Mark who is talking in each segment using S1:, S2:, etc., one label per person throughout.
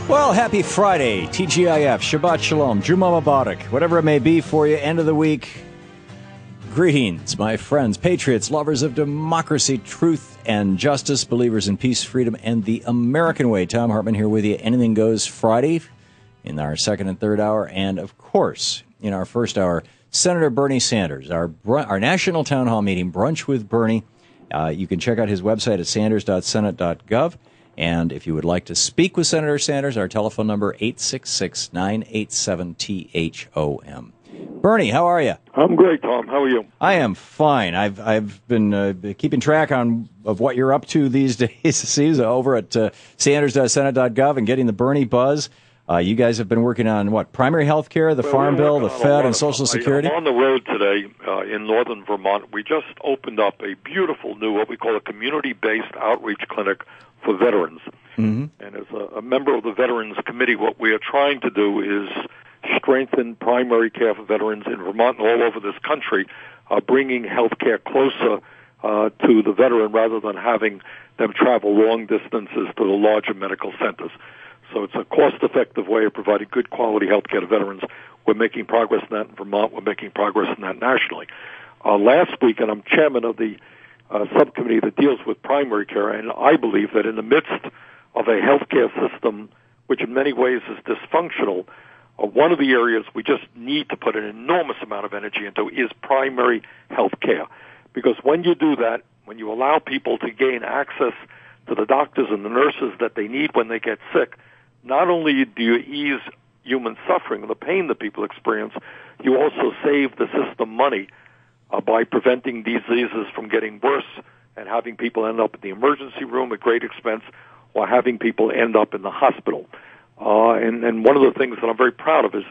S1: Well, happy Friday, TGIF, Shabbat Shalom, Juma Mubarak, whatever it may be for you, end of the week. Greetings, my friends, patriots, lovers of democracy, truth, and justice, believers in peace, freedom, and the American way. Thom Hartmann here with you. Anything Goes Friday in our second and third hour. And, of course, in our first hour, Senator Bernie Sanders, our national town hall meeting, Brunch with Bernie. You can check out his website at sanders.senate.gov. And if you would like to speak with Senator Sanders, our telephone number, 866-987-THOM. Bernie, how are you?
S2: I'm great, Tom. How are you?
S1: I am fine. I've been keeping track of what you're up to these days over at sanders.senate.gov and getting the Bernie buzz. You guys have been working on, what, primary health care, the Farm Bill, the Fed, and Social Security?
S2: I'm on the road today in northern Vermont. We just opened up a beautiful new, what we call a community-based outreach clinic for veterans. Mm-hmm. And as a member of the Veterans Committee, what we are trying to do is strengthen primary care for veterans in Vermont and all over this country, bringing health care closer to the veteran rather than having them travel long distances to the larger medical centers. So it's a cost-effective way of providing good quality health care to veterans. We're making progress in that in Vermont. We're making progress in that nationally. Last week, and I'm chairman of the subcommittee that deals with primary care, and I believe that in the midst of a healthcare system which in many ways is dysfunctional, one of the areas we just need to put an enormous amount of energy into is primary health care. Because when you do that, when you allow people to gain access to the doctors and the nurses that they need when they get sick, not only do you ease human suffering and the pain that people experience, you also save the system money by preventing diseases from getting worse and having people end up in the emergency room at great expense or having people end up in the hospital. And one of the things that I'm very proud of is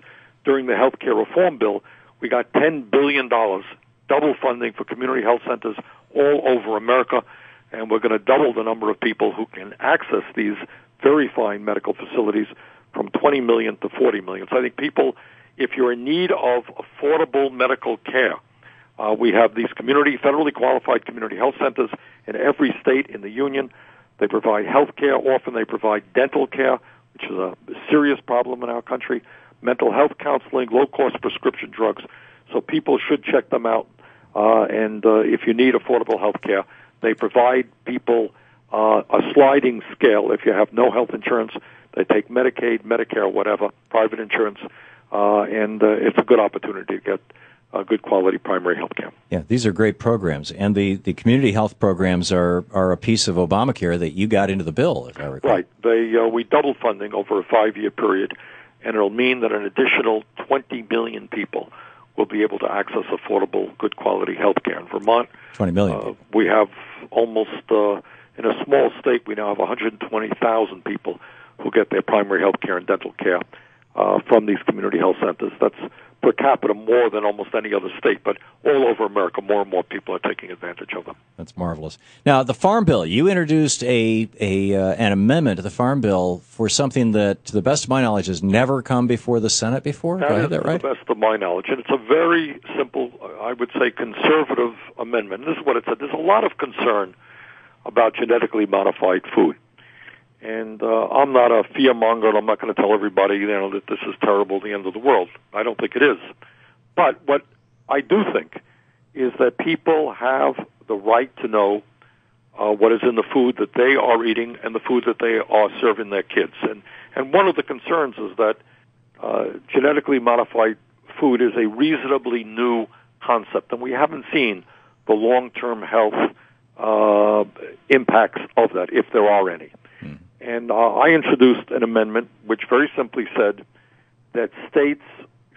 S2: during the health care reform bill, we got $10 billion, double funding for community health centers all over America, and we're going to double the number of people who can access these very fine medical facilities from 20 million to 40 million. So I think people, if you're in need of affordable medical care, we have these federally qualified community health centers in every state in the union. They provide health care. Often they provide dental care, which is a serious problem in our country, mental health counseling, low-cost prescription drugs. So people should check them out. And if you need affordable health care, they provide people a sliding scale. If you have no health insurance, they take Medicaid, Medicare, whatever, private insurance, and it's a good opportunity to get good quality primary health care.
S1: Yeah, these are great programs, and the community health programs are a piece of Obamacare that you got into the bill, if I recall.
S2: Right. We double funding over a 5-year period, and it'll mean that an additional 20 million people will be able to access affordable, good quality health care. In Vermont,
S1: 20 million.
S2: We have almost, in a small state, we now have 120,000 people who get their primary health care and dental care from these community health centers. That's per capita more than almost any other state, but all over America, more and more people are taking advantage of them.
S1: That's marvelous. Now, the Farm Bill, you introduced an amendment to the Farm Bill for something that, to the best of my knowledge, has never come before the Senate before. Do I have that right?
S2: To the best of my knowledge, and it's a very simple, I would say, conservative amendment. This is what it said. There's a lot of concern about genetically modified food. And I'm not a fearmonger, and I'm not going to tell everybody, that this is terrible, the end of the world. I don't think it is. But what I do think is that people have the right to know what is in the food that they are eating and the food that they are serving their kids. And one of the concerns is that genetically modified food is a reasonably new concept, and we haven't seen the long-term health impacts of that, if there are any. And I introduced an amendment which very simply said that states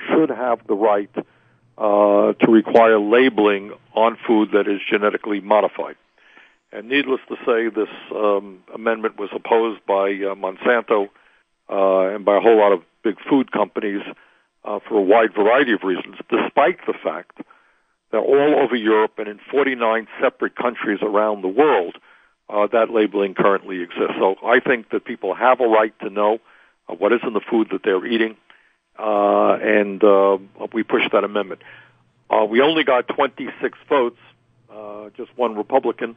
S2: should have the right to require labeling on food that is genetically modified. And needless to say, this amendment was opposed by Monsanto and by a whole lot of big food companies for a wide variety of reasons, despite the fact that all over Europe and in 49 separate countries around the world, that labeling currently exists. So I think that people have a right to know what is in the food that they're eating, and we pushed that amendment. We only got 26 votes, just one Republican.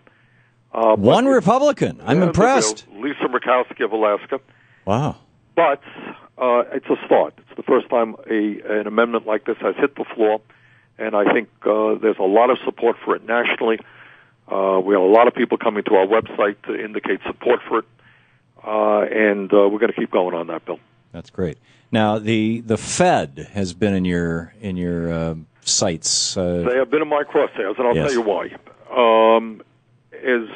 S1: One Republican? I'm impressed.
S2: Lisa Murkowski of Alaska.
S1: Wow.
S2: But it's a start. It's the first time an amendment like this has hit the floor, and I think there's a lot of support for it nationally. We have a lot of people coming to our website to indicate support for it, and we're going to keep going on that, Bill. That's
S1: great. Now, the Fed has been in your sights.
S2: They have been in my crosshairs, and I'll tell you why. As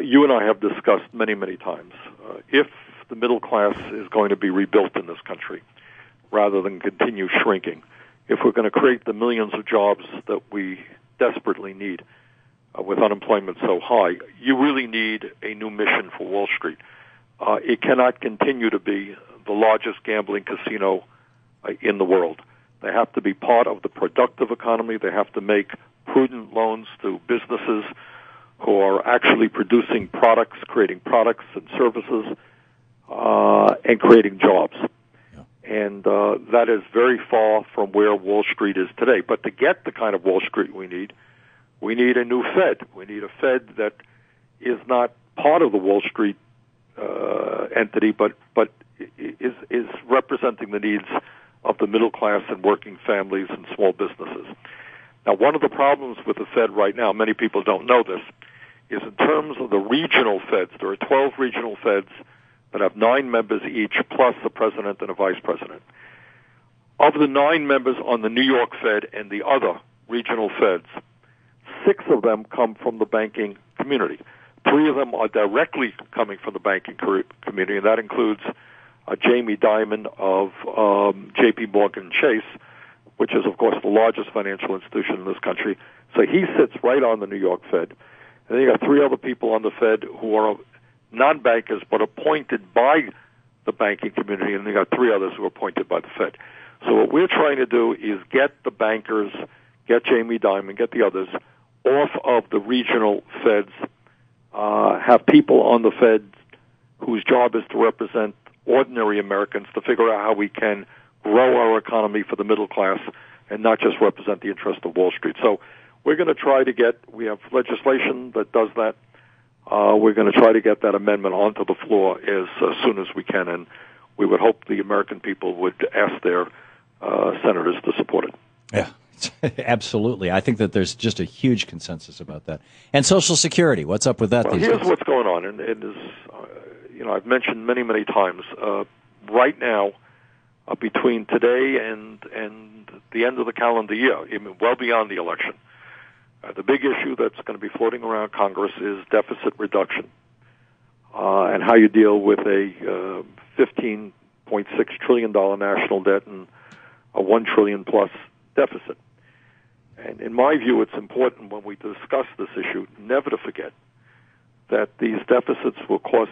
S2: you and I have discussed many, many times, if the middle class is going to be rebuilt in this country rather than continue shrinking, if we're going to create the millions of jobs that we desperately need with unemployment so high, you really need a new mission for Wall Street. It cannot continue to be the largest gambling casino in the world. They have to be part of the productive economy. They have to make prudent loans to businesses who are actually producing products, creating products and services, and creating jobs. And that is very far from where Wall Street is today. But to get the kind of Wall Street we need a new Fed. We need a Fed that is not part of the Wall Street entity, but is representing the needs of the middle class and working families and small businesses. Now, one of the problems with the Fed right now, many people don't know this, is in terms of the regional Feds. There are 12 regional Feds that have 9 members each, plus a president and a vice president. Of the 9 members on the New York Fed and the other regional Feds, 6 of them come from the banking community. 3 of them are directly coming from the banking community, and that includes Jamie Dimon of J.P. Morgan Chase, which is, of course, the largest financial institution in this country. So he sits right on the New York Fed. And then you got 3 other people on the Fed who are non-bankers but appointed by the banking community, and you got 3 others who are appointed by the Fed. So what we're trying to do is get the bankers, get Jamie Dimon, get the others off of the regional Feds, have people on the Fed whose job is to represent ordinary Americans, to figure out how we can grow our economy for the middle class and not just represent the interest of Wall Street. So we're going to try to we have legislation that does that. We're going to try to get that amendment onto the floor as soon as we can, and we would hope the American people would ask their senators to support it.
S1: Yeah. Absolutely. I think that there's just a huge consensus about that. And Social Security, what's up with that these days?
S2: Here's what's going on, and it is, I've mentioned many, many times. Right now, between today and the end of the calendar year, even well beyond the election, the big issue that's going to be floating around Congress is deficit reduction and how you deal with a $15.6 trillion national debt and a $1 trillion plus deficit. And in my view, it's important when we discuss this issue never to forget that these deficits were caused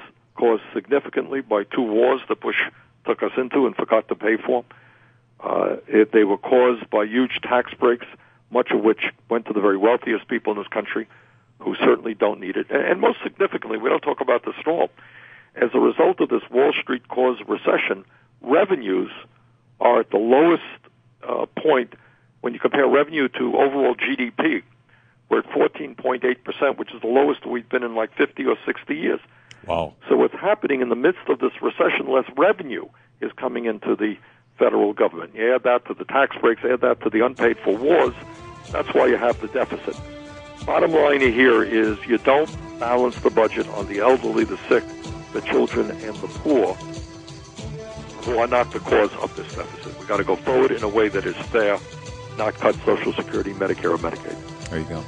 S2: significantly by 2 wars that Bush took us into and forgot to pay for. They were caused by huge tax breaks, much of which went to the very wealthiest people in this country who certainly don't need it. And most significantly, we don't talk about this at all. As a result of this Wall Street-caused recession, revenues are at the lowest point when you compare revenue to overall GDP. We're at 14.8%, which is the lowest we've been in like 50 or 60 years.
S1: Wow.
S2: So what's happening in the midst of this recession, less revenue is coming into the federal government. You add that to the tax breaks, add that to the unpaid for wars, that's why you have the deficit. Bottom line here is you don't balance the budget on the elderly, the sick, the children, and the poor, who are not the cause of this deficit. We've got to go forward in a way that is fair, not cut Social Security, Medicare, or Medicaid.
S1: There you go.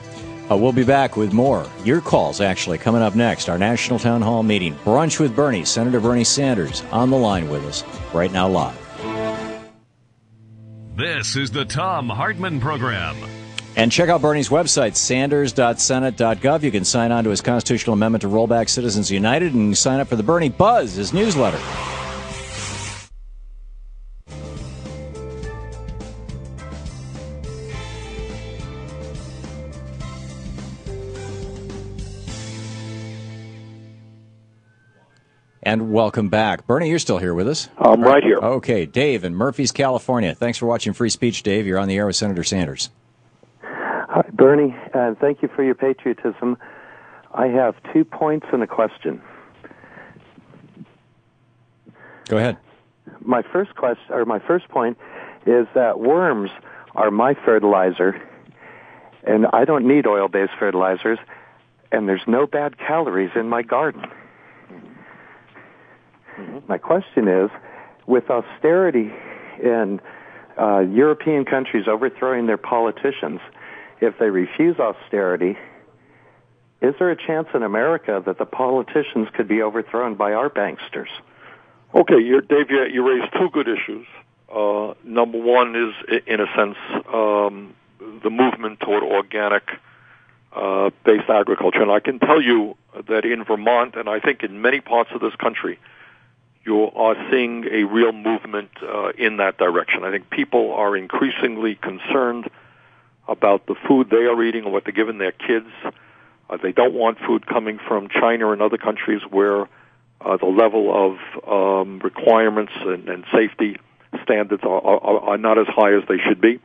S1: We'll be back with more. Your calls, actually, coming up next. Our National Town Hall meeting. Brunch with Bernie. Senator Bernie Sanders on the line with us right now live.
S3: This is the Thom Hartmann Program.
S1: And check out Bernie's website, sanders.senate.gov. You can sign on to his constitutional amendment to roll back Citizens United and sign up for the Bernie Buzz, his newsletter. And welcome back. Bernie, you're still here with us.
S2: I'm right here.
S1: Okay, Dave in Murphy's, California. Thanks for watching Free Speech, Dave. You're on the air with Senator Sanders.
S4: Hi, Bernie, and thank you for your patriotism. I have 2 points and a question.
S1: Go ahead.
S4: My first point is that worms are my fertilizer, and I don't need oil-based fertilizers, and there's no bad calories in my garden. My question is, with austerity in European countries overthrowing their politicians, if they refuse austerity, is there a chance in America that the politicians could be overthrown by our banksters?
S2: Okay, Dave, you raised two good issues. Number one is, in a sense, the movement toward organic-based agriculture. And I can tell you that in Vermont, and I think in many parts of this country, you are seeing a real movement in that direction. I think people are increasingly concerned about the food they are eating and what they're giving their kids. They don't want food coming from China and other countries where the level of requirements and safety standards are not as high as they should be.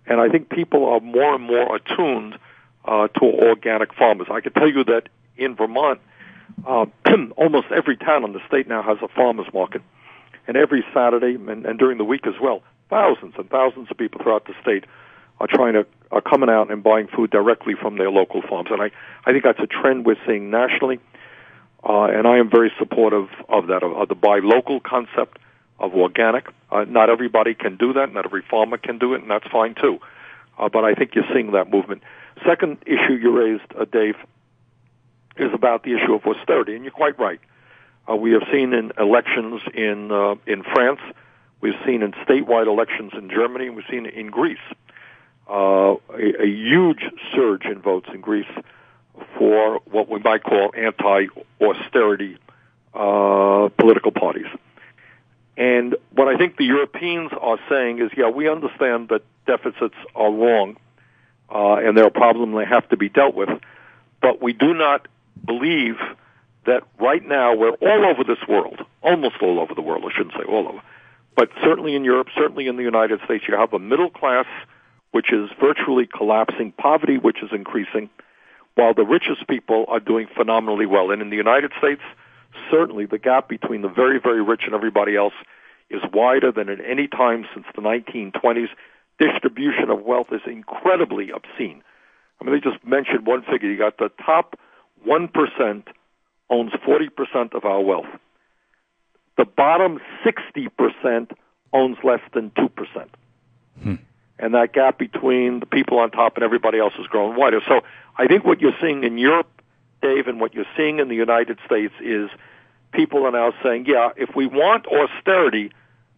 S2: And I think people are more and more attuned to organic farmers. I can tell you that in Vermont, almost every town in the state now has a farmers market. And every Saturday and during the week as well, thousands and thousands of people throughout the state are coming out and buying food directly from their local farms. And I think that's a trend we're seeing nationally. And I am very supportive of that, of the buy local concept of organic. Not everybody can do that. Not every farmer can do it, and that's fine too. But I think you're seeing that movement. Second issue you raised, Dave, is about the issue of austerity, and you're quite right. We have seen in elections in France, we've seen in statewide elections in Germany, and we've seen in Greece a huge surge in votes in Greece for what we might call anti-austerity political parties. And what I think the Europeans are saying is, yeah, we understand that deficits are wrong, and they're a problem they have to be dealt with, but we do not believe that right now we're all over this world, almost all over the world, I shouldn't say all over, but certainly in Europe, certainly in the United States, you have a middle class which is virtually collapsing, poverty which is increasing, while the richest people are doing phenomenally well. And in the United States, certainly the gap between the very, very rich and everybody else is wider than at any time since the 1920s. Distribution of wealth is incredibly obscene. I mean, they just mentioned one figure. You got the top 1% owns 40% of our wealth. The bottom 60% owns less than 2%. And that gap between the people on top and everybody else is growing wider. So I think what you're seeing in Europe, Dave, and what you're seeing in the United States is people are now saying, yeah, if we want austerity,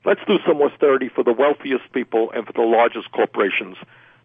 S2: let's do some austerity for the wealthiest people and for the largest corporations,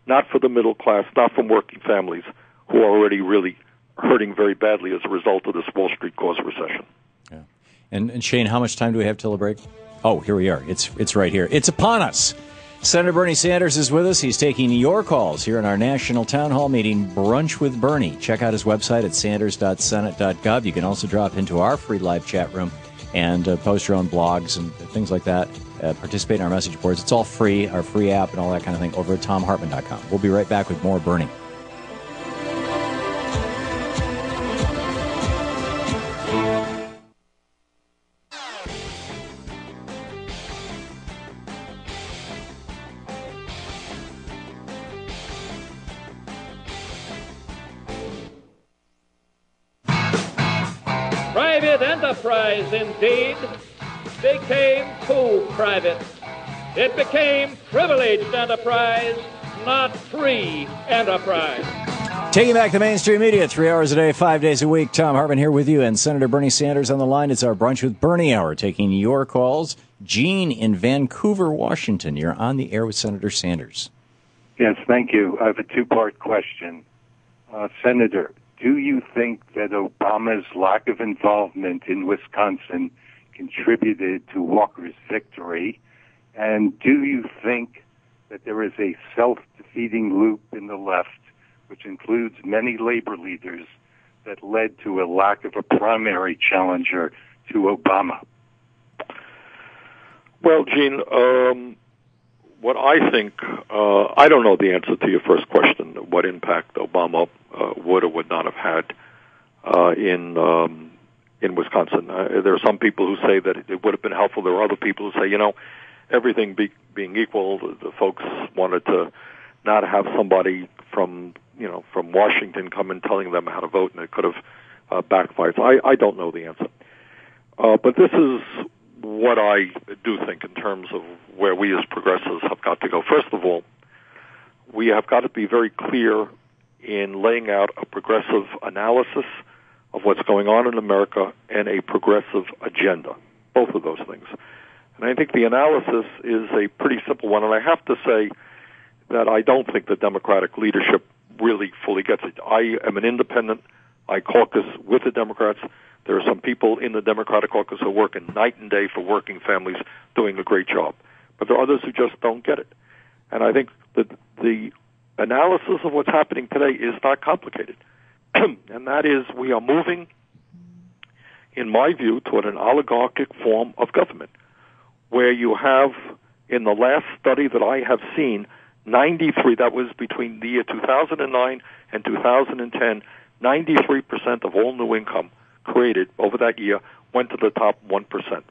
S2: not for the middle class, not for working families who are already really hurting very badly as a result of this Wall Street caused recession.
S1: Yeah. And Shane, how much time do we have till the break? Oh, here we are. It's right here. It's upon us. Senator Bernie Sanders is with us. He's taking your calls here in our national town hall meeting, Brunch with Bernie. Check out his website at sanders.senate.gov. You can also drop into our free live chat room and post your own blogs and things like that. Participate in our message boards. It's all free, our free app and all that kind of thing over at thomhartmann.com. We'll be right back with more Bernie.
S5: Private enterprise, indeed, became too private. It became privileged enterprise, not free enterprise.
S1: Taking back the mainstream media 3 hours a day, 5 days a week. Thom Hartmann here with you and Senator Bernie Sanders on the line. It's our Brunch with Bernie hour, taking your calls. Gene in Vancouver, Washington. You're on the air with Senator Sanders.
S6: Yes, thank you. I have a two-part question. Senator, do you think that Obama's lack of involvement in Wisconsin contributed to Walker's victory? And do you think that there is a self-defeating loop in the left, which includes many labor leaders, that led to a lack of a primary challenger to Obama?
S2: Well, Gene, what I think, I don't know the answer to your first question, what impact Obama would or would not have had in in Wisconsin. There are some people who say that it would have been helpful. There are other people who say, everything being equal, the folks wanted to not have somebody from Washington come and telling them how to vote, and it could have backfired. So I don't know the answer. But this is what I do think in terms of where we as progressives have got to go. First of all, we have got to be very clear in laying out a progressive analysis of what's going on in America and a progressive agenda, both of those things. And I think the analysis is a pretty simple one, and I have to say that I don't think the Democratic leadership really fully gets it. I am an independent. I caucus with the Democrats. There are some people in the Democratic caucus who are working night and day for working families, doing a great job. But there are others who just don't get it. And I think that the analysis of what's happening today is not complicated. And that is, we are moving, in my view, toward an oligarchic form of government, where you have, in the last study that I have seen, 93, that was between the year 2009 and 2010, 93% of all new income created over that year went to the top 1%.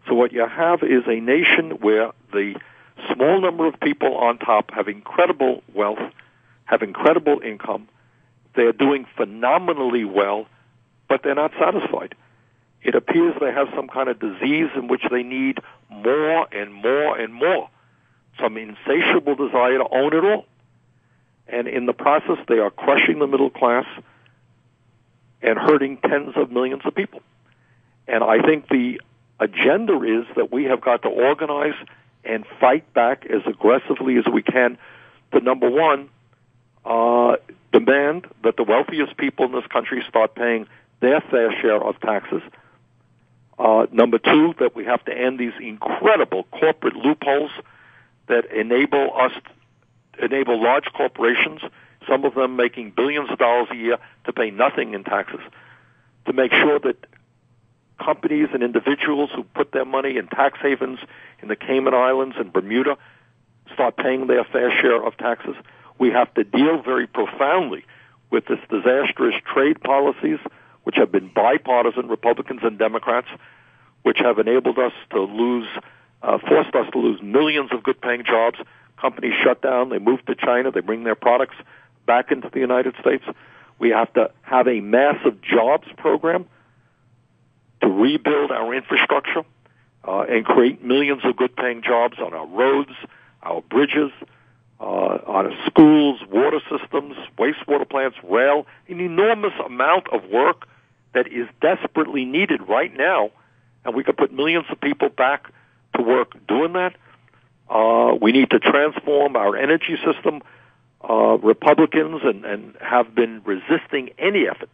S2: So what you have is a nation where the small number of people on top have incredible wealth, have incredible income. They're doing phenomenally well, but they're not satisfied. It appears they have some kind of disease in which they need more and more and more, some insatiable desire to own it all. And in the process, they are crushing the middle class and hurting tens of millions of people. And I think the agenda is that we have got to organize and fight back as aggressively as we can to, number one, demand that the wealthiest people in this country start paying their fair share of taxes. Number two, that we have to end these incredible corporate loopholes that enable large corporations, some of them making billions of dollars a year, to pay nothing in taxes, to make sure that companies and individuals who put their money in tax havens in the Cayman Islands and Bermuda start paying their fair share of taxes. We have to deal very profoundly with this disastrous trade policies, which have been bipartisan, Republicans and Democrats, which have enabled us to forced us to lose millions of good-paying jobs. Companies shut down, they move to China, they bring their products back into the United States. We have to have a massive jobs program to rebuild our infrastructure and create millions of good-paying jobs on our roads, our bridges, on our schools, water systems, wastewater plants, rail, an enormous amount of work that is desperately needed right now, and we could put millions of people back to work doing that. We need to transform our energy system. Republicans and have been resisting any effort,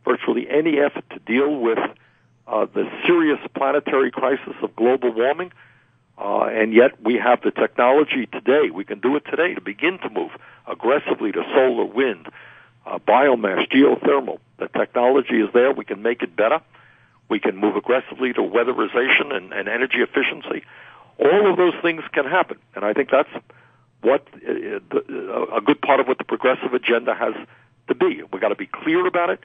S2: virtually any effort, to deal with the serious planetary crisis of global warming. And yet we have the technology today. We can do it today to begin to move aggressively to solar, wind, biomass, geothermal. The technology is there. We can make it better. We can move aggressively to weatherization and energy efficiency. All of those things can happen. And I think that's what a good part of what the progressive agenda has to be. We've got to be clear about it.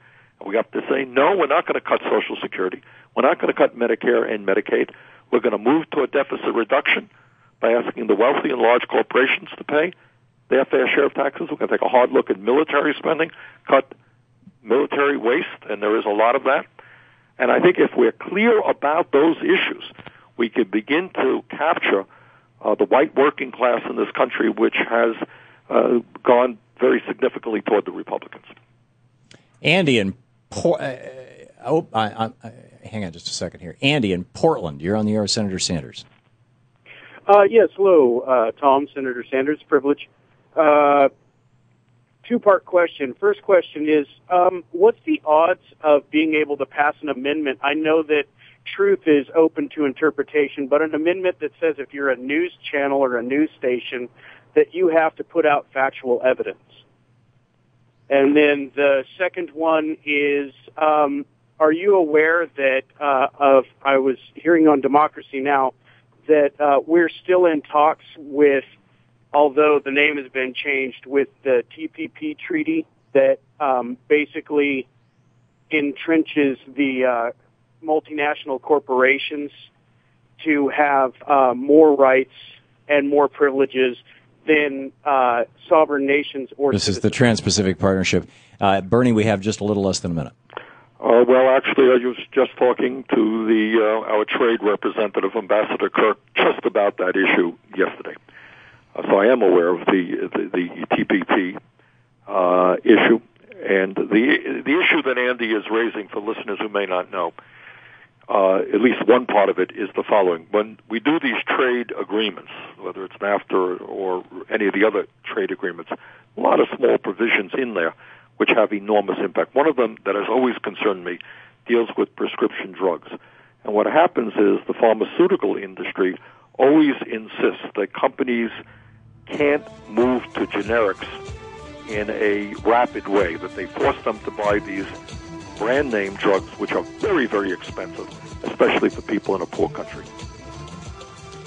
S2: We have to say, no, we're not going to cut Social Security. We're not going to cut Medicare and Medicaid. We're going to move to a deficit reduction by asking the wealthy and large corporations to pay their fair share of taxes. We're going to take a hard look at military spending, cut military waste, and there is a lot of that. And I think if we're clear about those issues, we can begin to capture the white working class in this country, which has gone very significantly toward the Republicans.
S1: Andy in hang on just a second here. Andy in Portland, you're on the air with Senator Sanders.
S7: Yes, hello, Tom, Senator Sanders, privilege. Two-part question. First question is, what's the odds of being able to pass an amendment? I know that truth is open to interpretation, but an amendment that says if you're a news channel or a news station, that you have to put out factual evidence. And then the second one is, are you aware that I was hearing on Democracy Now! That we're still in talks with, although the name has been changed, with the TPP treaty that basically entrenches the multinational corporations to have more rights and more privileges than sovereign nations or
S1: This
S7: citizens.
S1: is the Trans-Pacific Partnership. Bernie, we have just a little less than a minute.
S2: Well, actually, I was just talking to our trade representative, Ambassador Kirk, just about that issue yesterday. So I am aware of the TPP issue. And the issue that Andy is raising, for listeners who may not know, at least one part of it is the following. When we do these trade agreements, whether it's NAFTA or any of the other trade agreements, a lot of small provisions in there which have enormous impact. One of them that has always concerned me deals with prescription drugs. And what happens is the pharmaceutical industry always insists that companies can't move to generics in a rapid way, that they force them to buy these brand name drugs, which are very, very expensive, especially for people in a poor country.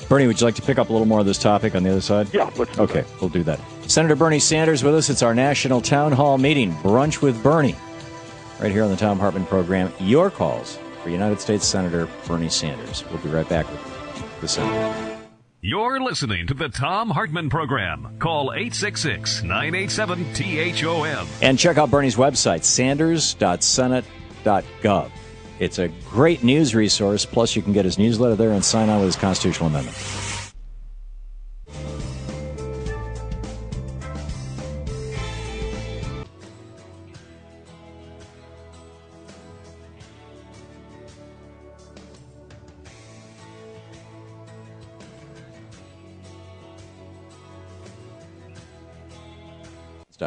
S1: Bernie, would you like to pick up a little more of this topic on the other side?
S2: Yeah, let's do that.
S1: We'll do that. Senator Bernie Sanders with us. It's our national town hall meeting, Brunch with Bernie, right here on the Thom Hartmann Program. Your calls for United States Senator Bernie Sanders. We'll be right back with the Senator.
S3: You're listening to the Thom Hartmann Program. Call 866-987-THOM.
S1: And check out Bernie's website, sanders.senate.gov. It's a great news resource. Plus, you can get his newsletter there and sign on with his constitutional amendment.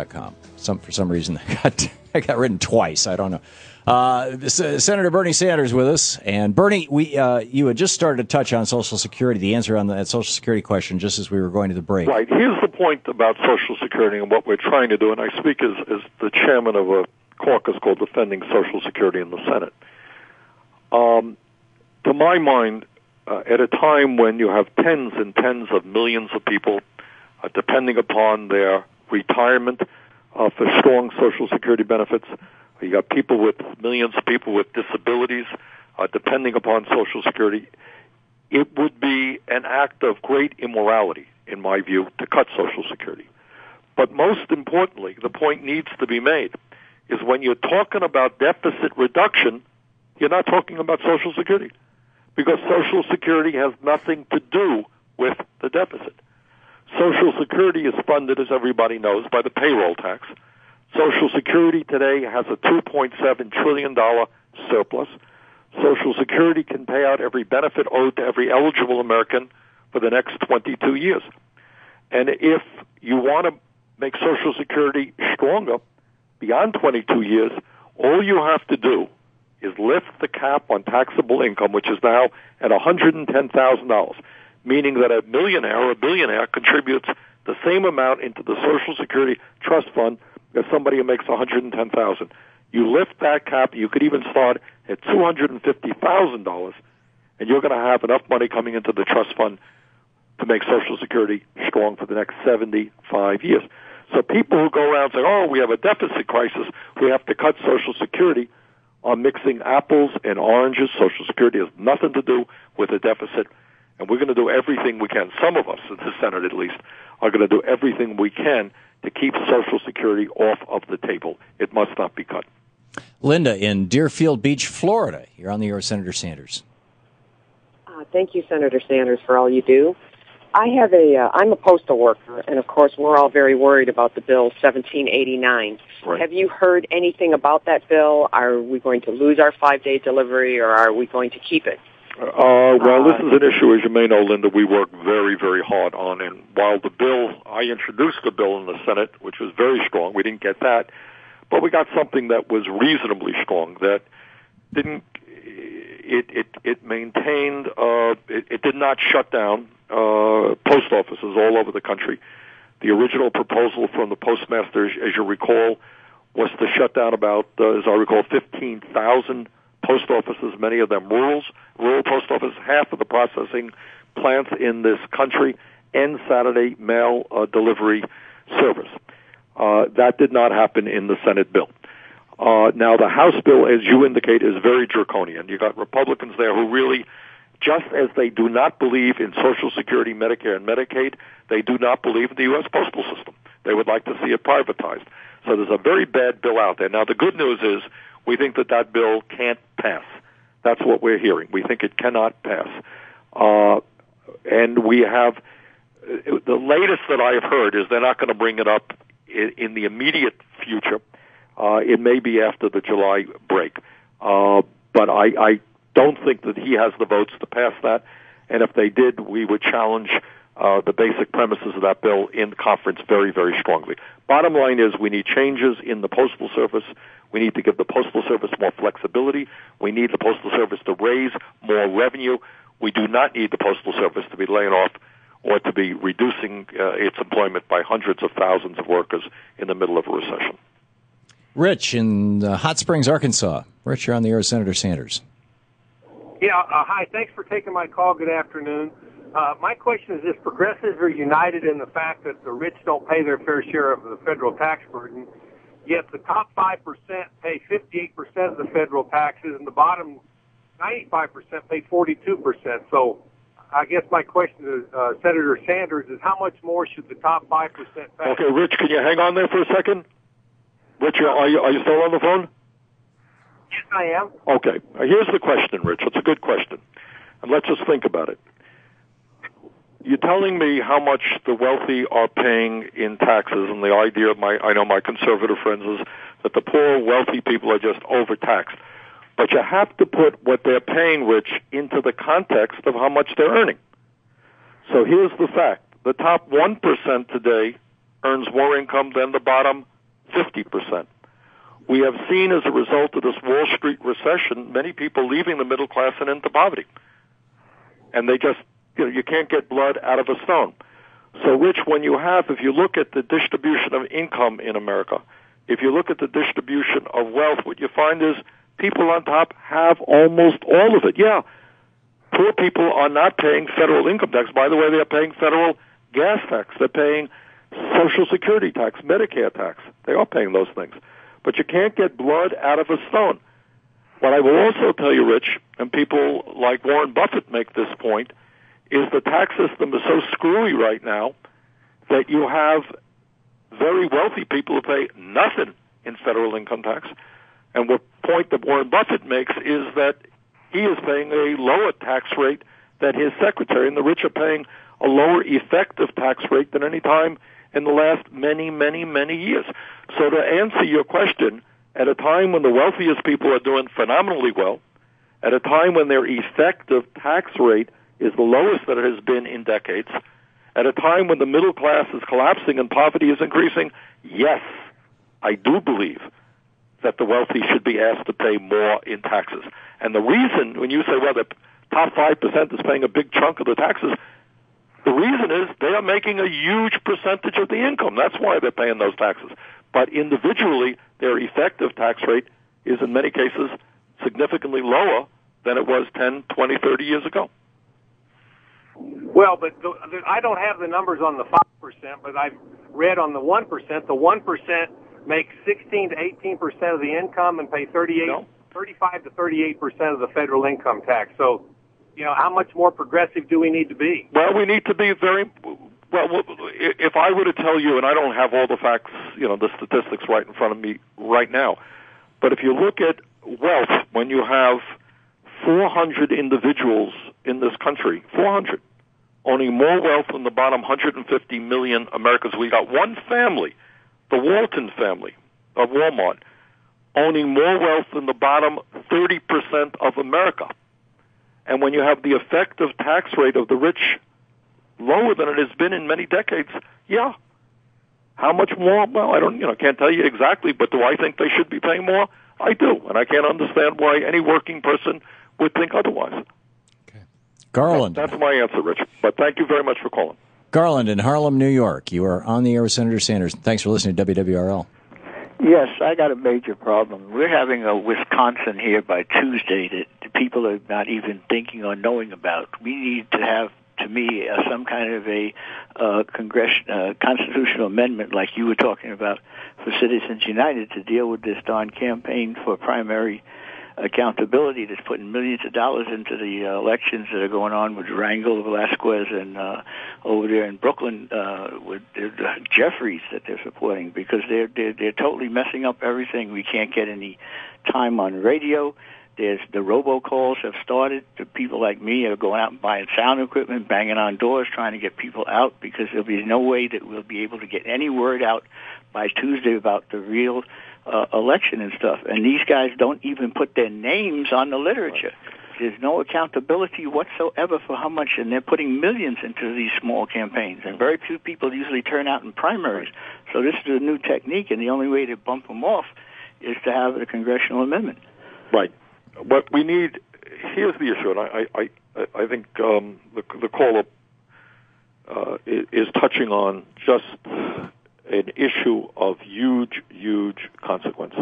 S1: .com. For some reason, I got written twice. I don't know. Senator Bernie Sanders with us, and Bernie, you had just started to touch on Social Security, the answer on that Social Security question, just as we were going to the break.
S2: Right. Here's the point about Social Security and what we're trying to do, and I speak as the chairman of a caucus called Defending Social Security in the Senate. To my mind, at a time when you have tens and tens of millions of people depending upon their retirement for strong Social Security benefits. You got millions of people with disabilities depending upon Social Security. It would be an act of great immorality, in my view, to cut Social Security. But most importantly, the point needs to be made, is when you're talking about deficit reduction, you're not talking about Social Security, because Social Security has nothing to do with the deficit. Social Security is funded, as everybody knows, by the payroll tax. Social Security today has a $2.7 trillion surplus. Social Security can pay out every benefit owed to every eligible American for the next 22 years. And if you want to make Social Security stronger beyond 22 years, all you have to do is lift the cap on taxable income, which is now at $110,000. Meaning that a millionaire or a billionaire contributes the same amount into the Social Security Trust Fund as somebody who makes $110,000. You lift that cap, you could even start at $250,000, and you're going to have enough money coming into the trust fund to make Social Security strong for the next 75 years. So people who go around saying, oh, we have a deficit crisis, we have to cut Social Security, are mixing apples and oranges. Social Security has nothing to do with a deficit. And we're going to do everything we can. Some of us, in the Senate at least, are going to do everything we can to keep Social Security off of the table. It must not be cut.
S1: Linda in Deerfield Beach, Florida. You're on the air, Senator Sanders.
S8: Thank you, Senator Sanders, for all you do. I'm a postal worker, and of course we're all very worried about the bill 1789.
S2: Right.
S8: Have you heard anything about that bill? Are we going to lose our 5-day delivery, or are we going to keep it?
S2: Well, this is an issue, as you may know, Linda, we work very, very hard on. And while I introduced the bill in the Senate, which was very strong, we didn't get that. But we got something that was reasonably strong, that it maintained, it did not shut down post offices all over the country. The original proposal from the postmaster, as you recall, was to shut down about, as I recall, 15,000 post offices, many of them rural post offices. Half of the processing plants in this country end Saturday mail delivery service. That did not happen in the Senate bill. Now, the House bill, as you indicate, is very draconian. You got Republicans there who really, just as they do not believe in Social Security, Medicare, and Medicaid, they do not believe in the U.S. postal system. They would like to see it privatized. So there's a very bad bill out there. Now, the good news is we think that that bill can't pass. That's what we're hearing. We think it cannot pass. And we have, the latest that I have heard is they're not going to bring it up in the immediate future. It may be after the July break. But I don't think that he has the votes to pass that. And if they did, we would challenge the basic premises of that bill in conference very, very strongly. Bottom line is we need changes in the Postal Service. We need to give the Postal Service more flexibility. We need the Postal Service to raise more revenue. We do not need the Postal Service to be laying off or to be reducing its employment by hundreds of thousands of workers in the middle of a recession.
S1: Rich in Hot Springs, Arkansas. Rich, you're on the air with Senator Sanders.
S9: Yeah, hi. Thanks for taking my call. Good afternoon. My question is this. Progressives are united in the fact that the rich don't pay their fair share of the federal tax burden, yet the top 5% pay 58% of the federal taxes, and the bottom 95% pay 42%. So I guess my question to Senator Sanders is how much more should the top 5% pay?
S2: Okay, Rich, can you hang on there for a second? Rich, are you still on the phone?
S9: Yes, I am.
S2: Okay. Here's the question, Rich. It's a good question. And let's just think about it. You're telling me how much the wealthy are paying in taxes, and the idea of I know my conservative friends is that the poor, wealthy people are just overtaxed. But you have to put what they're paying, Rich, into the context of how much they're earning. So here's the fact. The top 1% today earns more income than the bottom 50%. We have seen as a result of this Wall Street recession, many people leaving the middle class and into poverty. And they just, you can't get blood out of a stone. So, Rich, if you look at the distribution of income in America, if you look at the distribution of wealth, what you find is people on top have almost all of it. Yeah, poor people are not paying federal income tax. By the way, they're paying federal gas tax. They're paying Social Security tax, Medicare tax. They are paying those things. But you can't get blood out of a stone. What I will also tell you, Rich, and people like Warren Buffett make this point, is the tax system is so screwy right now that you have very wealthy people who pay nothing in federal income tax. And the point that Warren Buffett makes is that he is paying a lower tax rate than his secretary, and the rich are paying a lower effective tax rate than any time in the last many, many, many years. So to answer your question, at a time when the wealthiest people are doing phenomenally well, at a time when their effective tax rate is the lowest that it has been in decades, at a time when the middle class is collapsing and poverty is increasing, yes, I do believe that the wealthy should be asked to pay more in taxes. And the reason, when you say, well, the top 5% is paying a big chunk of the taxes, the reason is they are making a huge percentage of the income. That's why they're paying those taxes. But individually, their effective tax rate is in many cases significantly lower than it was 10, 20, 30 years ago.
S9: Well, but I don't have the numbers on the 5%, but I've read on the 1%. The 1% makes 16 to 18% of the income and pay 35 to 38% of the federal income tax. So, how much more progressive do we need to be?
S2: Well, we need to be well, if I were to tell you, and I don't have all the facts, the statistics right in front of me right now, but if you look at wealth, when you have 400 individuals in this country, 400, owning more wealth than the bottom 150 million Americans, we got one family, the Walton family of Walmart, owning more wealth than the bottom 30% of America. And when you have the effective tax rate of the rich lower than it has been in many decades, yeah. How much more? Well, I can't tell you exactly, but do I think they should be paying more? I do, and I can't understand why any working person would think otherwise.
S1: Okay. Garland.
S2: That's my answer, Rich. But thank you very much for calling.
S1: Garland in Harlem, New York. You are on the air with Senator Sanders. Thanks for listening to WWRL.
S10: Yes, I got a major problem. We're having a Wisconsin here by Tuesday that the people are not even thinking or knowing about. We need to have to me, some kind of a constitutional amendment like you were talking about for Citizens United to deal with this darn campaign for primary accountability that's putting millions of dollars into the elections that are going on with Rangel Velasquez and over there in Brooklyn with Jeffries that they're supporting, because they're totally messing up everything. We can't get any time on radio. There's the robocalls have started. The people like me are going out and buying sound equipment, banging on doors, trying to get people out, because there'll be no way that we'll be able to get any word out by Tuesday about the real election and stuff. And these guys don't even put their names on the literature. There's no accountability whatsoever for how much, and they're putting millions into these small campaigns. And very few people usually turn out in primaries. So this is a new technique, and the only way to bump them off is to have a congressional amendment.
S2: Right. What we need, here's the issue, and I think the caller is touching on just an issue of huge, huge consequence.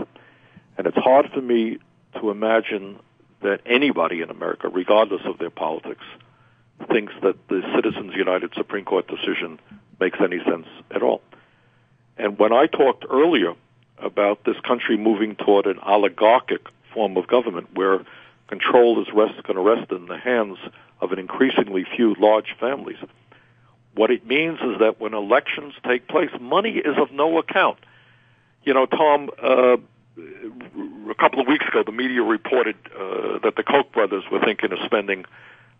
S2: And it's hard for me to imagine that anybody in America, regardless of their politics, thinks that the Citizens United Supreme Court decision makes any sense at all. And when I talked earlier about this country moving toward an oligarchic form of government where control is going to rest in the hands of an increasingly few large families, what it means is that when elections take place, money is of no account. You know, Tom, a couple of weeks ago, the media reported that the Koch brothers were thinking of spending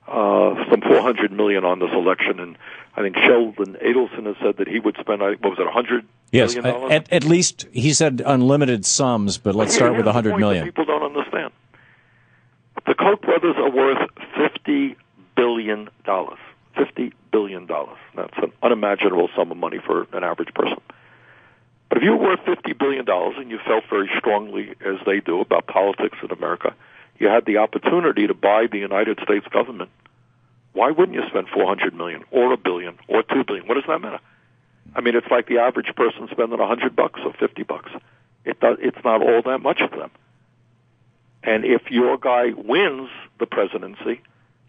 S2: some $400 million on this election, and I think Sheldon Adelson has said that he would spend, what was it, $100 million?
S1: Yes, at least he said unlimited sums, but let's start with $100 million.
S2: People don't understand. The Koch brothers are worth $50 billion. $50 billion. That's an unimaginable sum of money for an average person. But if you were worth $50 billion and you felt very strongly, as they do, about politics in America, you had the opportunity to buy the United States government, why wouldn't you spend $400 million or $1 billion or $2 billion? What does that matter? I mean, it's like the average person spending $100 or $50. It's not all that much for them. And if your guy wins the presidency,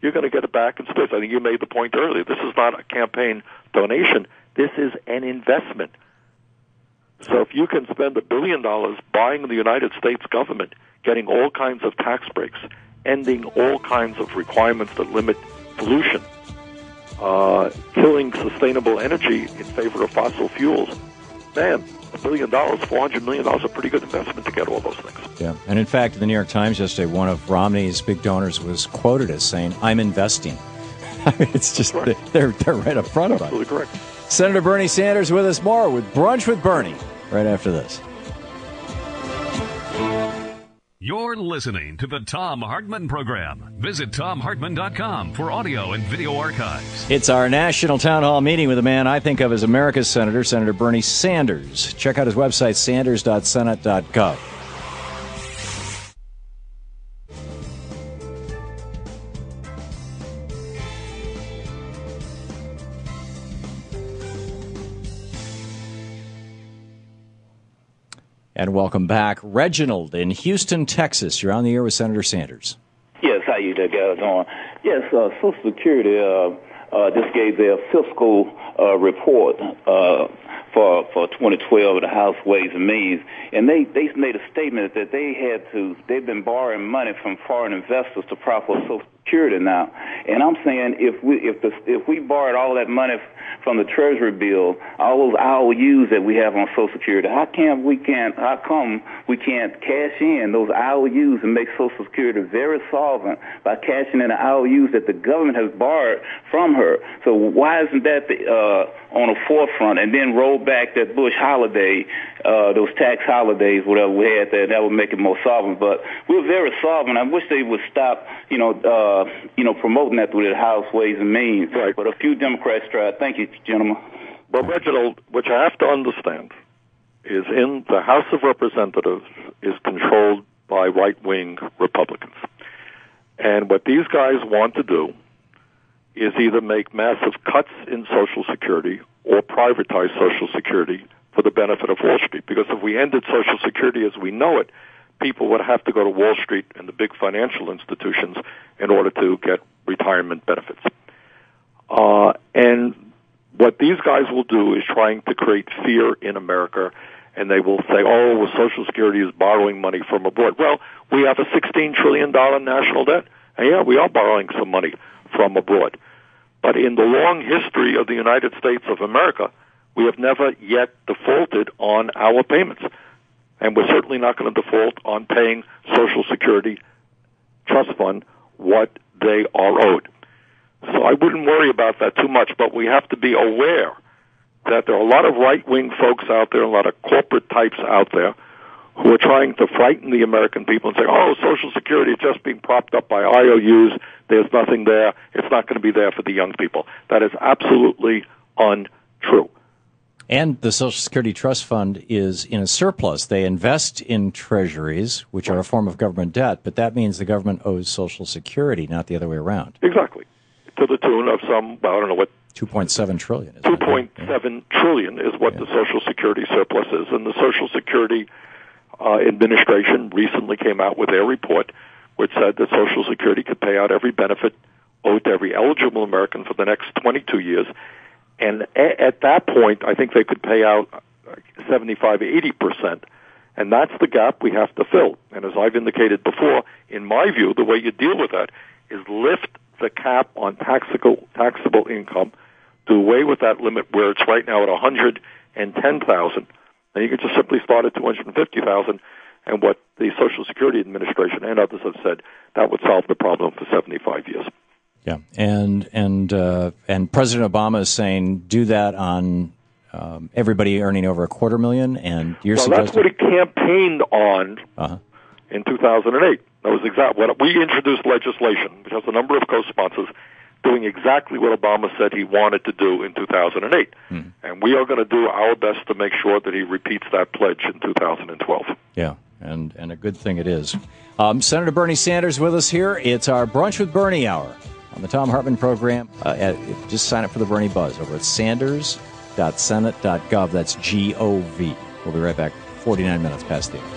S2: you're going to get it back in space. I think you made the point earlier. This is not a campaign donation. This is an investment. So if you can spend $1 billion buying the United States government, getting all kinds of tax breaks, ending all kinds of requirements that limit pollution, killing sustainable energy in favor of fossil fuels, man, $1 billion, $400 million is a pretty good investment to get all those things.
S1: Yeah, and in fact, in the New York Times yesterday, one of Romney's big donors was quoted as saying, "I'm investing." It's just, right. They're right up front of it.
S2: Absolutely correct.
S1: Senator Bernie Sanders with us more with Brunch with Bernie right after this.
S3: You're listening to the Thom Hartmann Program. Visit ThomHartmann.com for audio and video archives.
S1: It's our national town hall meeting with a man I think of as America's senator, Senator Bernie Sanders. Check out his website, sanders.senate.gov. And welcome back. Reginald in Houston, Texas. You're on the air with Senator Sanders.
S11: Yes, how you guys doing? Yes, Social Security just gave their fiscal report for 2012 of the House Ways and Means, and they made a statement that they've been borrowing money from foreign investors to prop up Social Security now. And I'm saying if we borrowed all that money from the Treasury bill, all those IOUs that we have on Social Security, how come we can't cash in those IOUs and make Social Security very solvent by cashing in the IOUs that the government has borrowed from her? So why isn't that on the forefront, and then roll back that Bush holiday, those tax holidays, whatever we had there, that would make it more solvent. But we're very solvent. I wish they would stop, promoting that through the House Ways and Means.
S2: Right.
S11: But a few Democrats tried. Thank you, gentlemen.
S2: Well, Reginald, what you have to understand is in the House of Representatives is controlled by right-wing Republicans. And what these guys want to do is either make massive cuts in Social Security or privatize Social Security for the benefit of Wall Street. Because if we ended Social Security as we know it, people would have to go to Wall Street and the big financial institutions in order to get retirement benefits. And what these guys will do is trying to create fear in America, and they will say, oh, well, Social Security is borrowing money from abroad. Well, we have a $16 trillion national debt, and yeah, we are borrowing some money from abroad. But in the long history of the United States of America, we have never yet defaulted on our payments. And we're certainly not going to default on paying Social Security Trust Fund what they are owed. So I wouldn't worry about that too much, but we have to be aware that there are a lot of right-wing folks out there, a lot of corporate types out there who are trying to frighten the American people and say, oh, Social Security is just being propped up by IOUs. There's nothing there. It's not going to be there for the young people. That is absolutely untrue.
S1: And the Social Security Trust Fund is in a surplus. They invest in treasuries, which are a form of government debt, but that means the government owes Social Security, not the other way around.
S2: Exactly. To the tune of some, well, I don't know what.
S1: $2.7 trillion.
S2: $2.7 trillion is what the Social Security surplus is. And the Social Security Administration recently came out with their report, which said that Social Security could pay out every benefit owed to every eligible American for the next 22 years. And at that point, I think they could pay out 75, 80%. And that's the gap we have to fill. And as I've indicated before, in my view, the way you deal with that is lift the cap on taxable income, do away with that limit where it's right now at $110,000, and you can just simply start at $250,000. And what the Social Security Administration and others have said, that would solve the problem for 75 years.
S1: Yeah, and President Obama is saying do that on everybody earning over $250,000, and you're suggesting
S2: that's what he campaigned on in 2008. That was exactly what we introduced legislation, which has a number of co-sponsors doing exactly what Obama said he wanted to do in 2008. And we are going to do our best to make sure that he repeats that pledge in 2012.
S1: Yeah, and a good thing it is. Senator Bernie Sanders with us here. It's our Brunch with Bernie hour on the Thom Hartmann Program. Just sign up for the Bernie Buzz over at sanders.senate.gov. That's G-O-V. We'll be right back 49 minutes past the hour.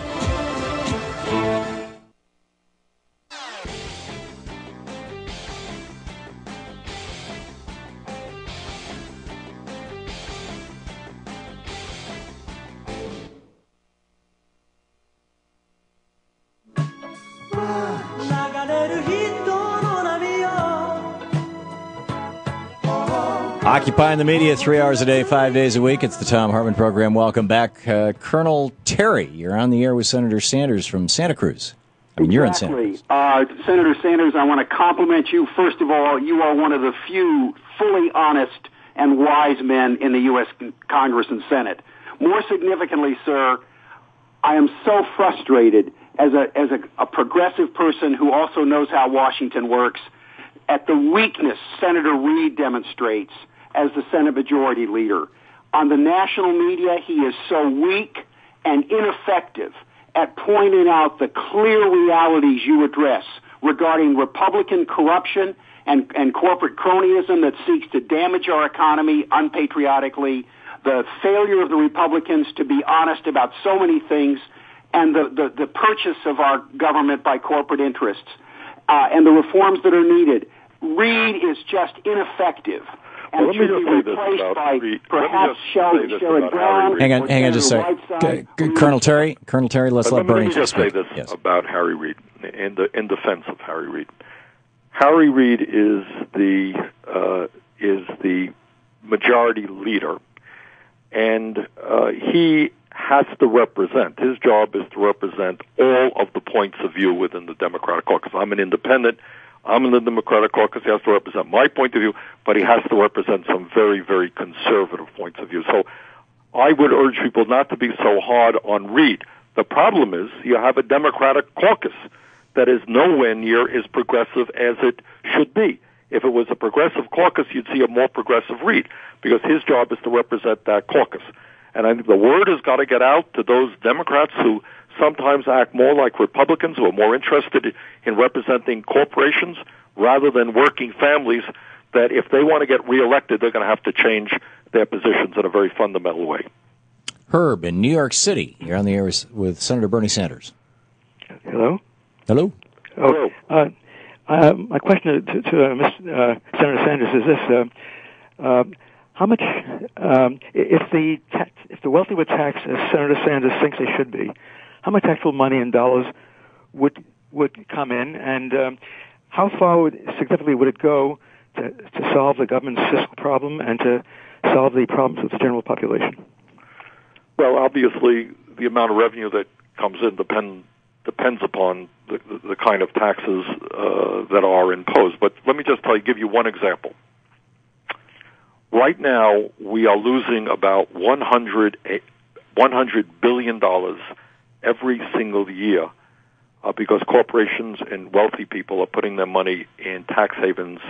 S1: Occupying the media 3 hours a day, 5 days a week. It's the Thom Hartmann Program. Welcome back. Colonel Terry, you're on the air with Senator Sanders from Santa Cruz. You're in Santa Cruz.
S12: Senator Sanders, I want to compliment you. First of all, you are one of the few fully honest and wise men in the U.S. Congress and Senate. More significantly, sir, I am so frustrated as a progressive person who also knows how Washington works at the weakness Senator Reid demonstrates as the Senate Majority Leader. On the national media, he is so weak and ineffective at pointing out the clear realities you address regarding Republican corruption and corporate cronyism that seeks to damage our economy unpatriotically, the failure of the Republicans to be honest about so many things, and the purchase of our government by corporate interests, and the reforms that are needed. Reid is just ineffective. And
S2: let me just say this about Reid.
S12: Perhaps Sherrod Brown.
S1: Hang on just a second. Colonel Terry, let's let Bernie
S2: speak. Let me just say this about Harry Reid in defense of Harry Reid. Harry Reid is the majority leader, and he has to represent. His job is to represent all of the points of view within the Democratic caucus. I'm an independent. I'm in the Democratic caucus. He has to represent my point of view, but he has to represent some very, very conservative points of view. So I would urge people not to be so hard on Reid. The problem is you have a Democratic caucus that is nowhere near as progressive as it should be. If it was a progressive caucus, you'd see a more progressive Reid, because his job is to represent that caucus. And I think the word has got to get out to those Democrats who sometimes act more like Republicans, who are more interested in representing corporations rather than working families, that if they want to get reelected, they're going to have to change their positions in a very fundamental way.
S1: Herb in New York City. You're on the air with Senator Bernie Sanders.
S13: Hello?
S1: Hello?
S13: Oh, My question to Senator Sanders is this: how much, if the wealthy were taxed as Senator Sanders thinks they should be, how much actual money in dollars would come in, and how far significantly would it go to solve the government's fiscal problem and to solve the problems of the general population?
S2: Well, obviously, the amount of revenue that comes in depends upon the kind of taxes that are imposed. But let me just give you one example. Right now, we are losing about $100 billion every single year because corporations and wealthy people are putting their money in tax havens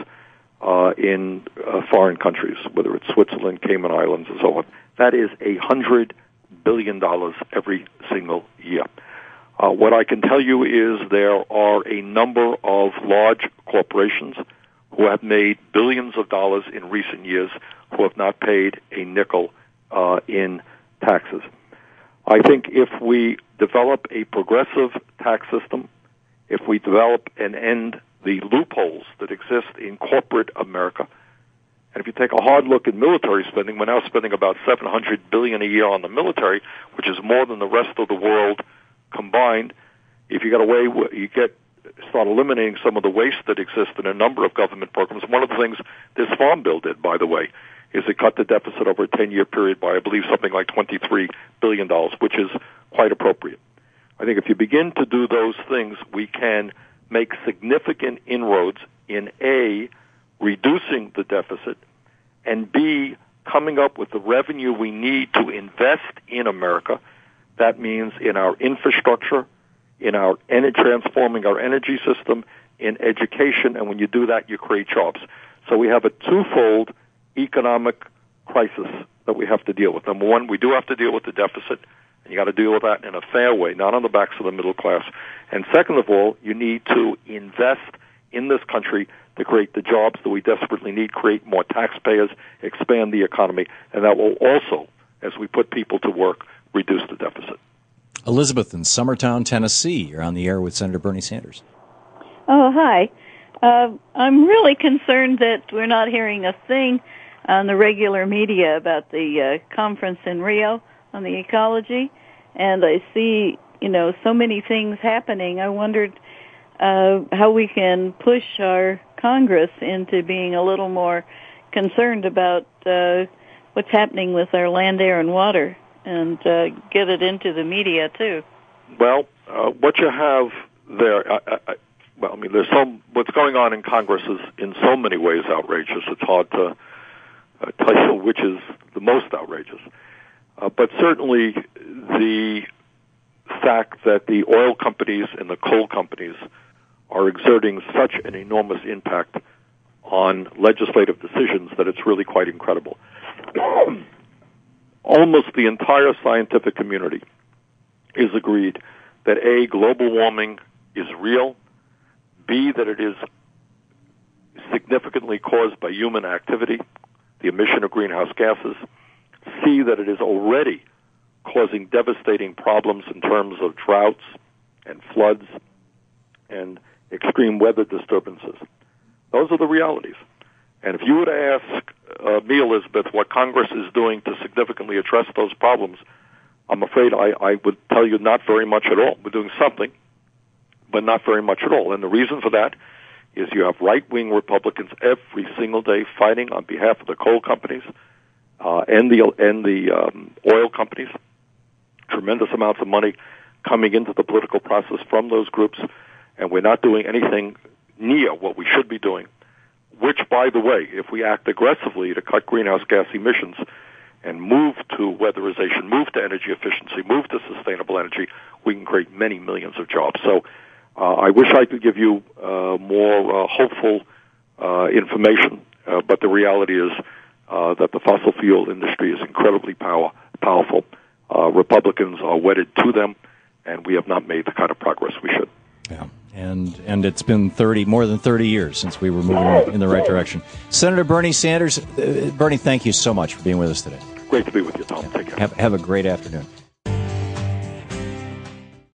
S2: in foreign countries, whether it's Switzerland, Cayman Islands, and so on. That is $100 billion every single year. What I can tell you is there are a number of large corporations who have made billions of dollars in recent years who have not paid a nickel in taxes. I think if we develop a progressive tax system, if we develop and end the loopholes that exist in corporate America, and if you take a hard look at military spending, we're now spending about $700 billion a year on the military, which is more than the rest of the world combined. If you get away, start eliminating some of the waste that exists in a number of government programs. One of the things this Farm Bill did, by the way, is it cut the deficit over a 10-year period by, I believe, something like $23 billion, which is quite appropriate. I think if you begin to do those things, we can make significant inroads in A, reducing the deficit, and B, coming up with the revenue we need to invest in America. That means in our infrastructure, in our transforming our energy system, in education, and when you do that, you create jobs. So we have a twofold economic crisis that we have to deal with. Number one, we do have to deal with the deficit, and you got to deal with that in a fair way, not on the backs of the middle class. And second of all, you need to invest in this country to create the jobs that we desperately need, create more taxpayers, expand the economy, and that will also, as we put people to work, reduce the deficit.
S1: Elizabeth in Summertown, Tennessee. You're on the air with Senator Bernie Sanders.
S14: Oh, hi. I'm really concerned that we're not hearing a thing on the regular media about the conference in Rio on the ecology, and I see, so many things happening. I wondered how we can push our Congress into being a little more concerned about what's happening with our land, air, and water, and get it into the media, too.
S2: Well, what you have there, what's going on in Congress is in so many ways outrageous. It's hard to tell you which is the most outrageous. But certainly the fact that the oil companies and the coal companies are exerting such an enormous impact on legislative decisions that it's really quite incredible. Almost the entire scientific community is agreed that A, global warming is real, B, that it is significantly caused by human activity, the emission of greenhouse gases, C, that it is already causing devastating problems in terms of droughts and floods and extreme weather disturbances. Those are the realities. And if you were to ask me, Elizabeth, what Congress is doing to significantly address those problems, I'm afraid I would tell you not very much at all. We're doing something, but not very much at all. And the reason for that is you have right-wing Republicans every single day fighting on behalf of the coal companies and the oil companies. Tremendous amounts of money coming into the political process from those groups, and we're not doing anything near what we should be doing, which, by the way, if we act aggressively to cut greenhouse gas emissions and move to weatherization, move to energy efficiency, move to sustainable energy, we can create many millions of jobs. So I wish I could give you more hopeful information, but the reality is that the fossil fuel industry is incredibly powerful. Republicans are wedded to them, and we have not made the kind of progress we should.
S1: Yeah, and it's been more than 30 years since we were moving in the right direction. Senator Bernie Sanders, Bernie, thank you so much for being with us today.
S2: Great to be with you, Tom. Take care.
S1: Have a great afternoon.